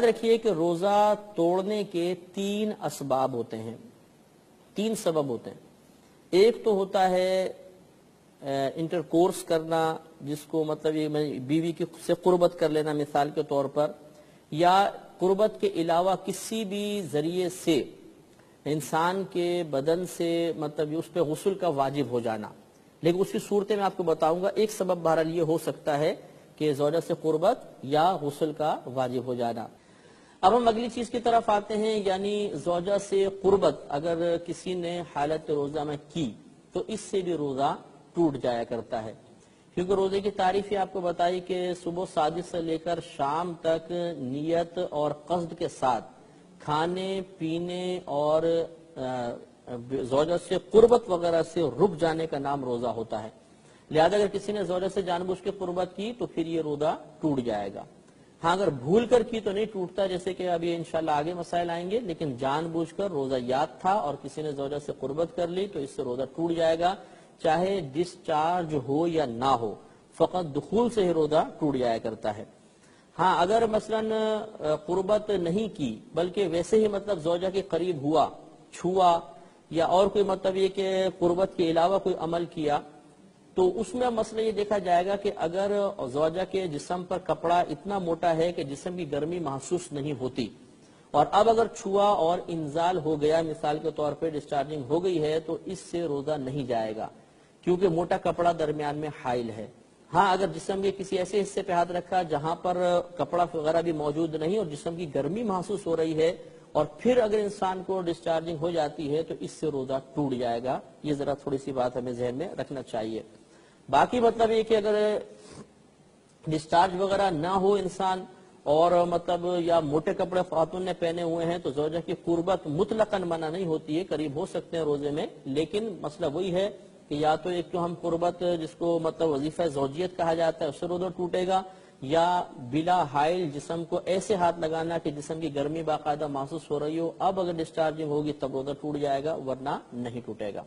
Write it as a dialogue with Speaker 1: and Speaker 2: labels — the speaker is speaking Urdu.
Speaker 1: رکھیے کہ روزہ توڑنے کے تین اسباب ہوتے ہیں، تین سبب ہوتے ہیں۔ ایک تو ہوتا ہے انٹرکورس کرنا، جس کو مطلب یہ بیوی کی سے قربت کر لینا مثال کے طور پر، یا قربت کے علاوہ کسی بھی ذریعے سے انسان کے بدن سے مطلب اس پہ غسل کا واجب ہو جانا۔ لیکن اس کی صورتیں میں آپ کو بتاؤں گا۔ ایک سبب بہرحال یہ ہو سکتا ہے کہ زوجہ سے قربت یا غسل کا واجب ہو جانا۔ اب ہم اگلی چیز کی طرف آتے ہیں، یعنی زوجہ سے قربت اگر کسی نے حالت روزہ میں کی تو اس سے بھی روزہ ٹوٹ جایا کرتا ہے، کیونکہ روزے کی تعریف یہ آپ کو بتائی کہ صبح صادق سے لے کر شام تک نیت اور قصد کے ساتھ کھانے پینے اور زوجہ سے قربت وغیرہ سے رک جانے کا نام روزہ ہوتا ہے۔ لہذا اگر کسی نے زوجہ سے جان بوجھ کے قربت کی تو پھر یہ روزہ ٹوٹ جائے گا۔ ہاں اگر بھول کر کی تو نہیں ٹوٹتا، جیسے کہ ابھی انشاءاللہ آگے مسائل آئیں گے، لیکن جان بوجھ کر روزہ یاد تھا اور کسی نے زوجہ سے قربت کر لی تو اس سے روزہ ٹوٹ جائے گا، چاہے ڈسچارج ہو یا نہ ہو، فقط دخول سے ہی روزہ ٹوٹ جایا کرتا ہے۔ ہاں اگر مثلا قربت نہیں کی بلکہ ویسے ہی مطلب زوجہ کے قریب ہوا، چھوا، یا اور کوئی مطلب یہ کہ قربت کے علاوہ کوئی عمل کیا، تو اس میں مسئلہ یہ دیکھا جائے گا کہ اگر زوجہ کے جسم پر کپڑا اتنا موٹا ہے کہ جسم کی گرمی محسوس نہیں ہوتی، اور اب اگر چھوا اور انزال ہو گیا، مثال کے طور پہ ڈسچارجنگ ہو گئی ہے، تو اس سے روزہ نہیں جائے گا، کیونکہ موٹا کپڑا درمیان میں حائل ہے۔ ہاں اگر جسم کے کسی ایسے حصے پہ ہاتھ رکھا جہاں پر کپڑا وغیرہ بھی موجود نہیں اور جسم کی گرمی محسوس ہو رہی ہے، اور پھر اگر انسان کو ڈسچارجنگ ہو جاتی ہے تو اس سے روزہ ٹوٹ جائے گا۔ یہ ذرا تھوڑی سی بات ہمیں ذہن میں رکھنا چاہیے۔ باقی مطلب یہ کہ اگر ڈسچارج وغیرہ نہ ہو انسان اور مطلب یا موٹے کپڑے خاتون نے پہنے ہوئے ہیں تو زوجہ کی قربت مطلقاً منع نہیں ہوتی ہے، قریب ہو سکتے ہیں روزے میں، لیکن مسئلہ وہی ہے کہ یا تو ایک تو ہم قربت جس کو مطلب وظیفہ زوجیت کہا جاتا ہے اس سے روزہ ٹوٹے گا، یا بلا حائل جسم کو ایسے ہاتھ لگانا کہ جسم کی گرمی باقاعدہ محسوس ہو رہی ہو، اب اگر ڈسچارجنگ ہوگی تب روزہ ٹوٹ جائے گا، ورنہ نہیں ٹوٹے گا۔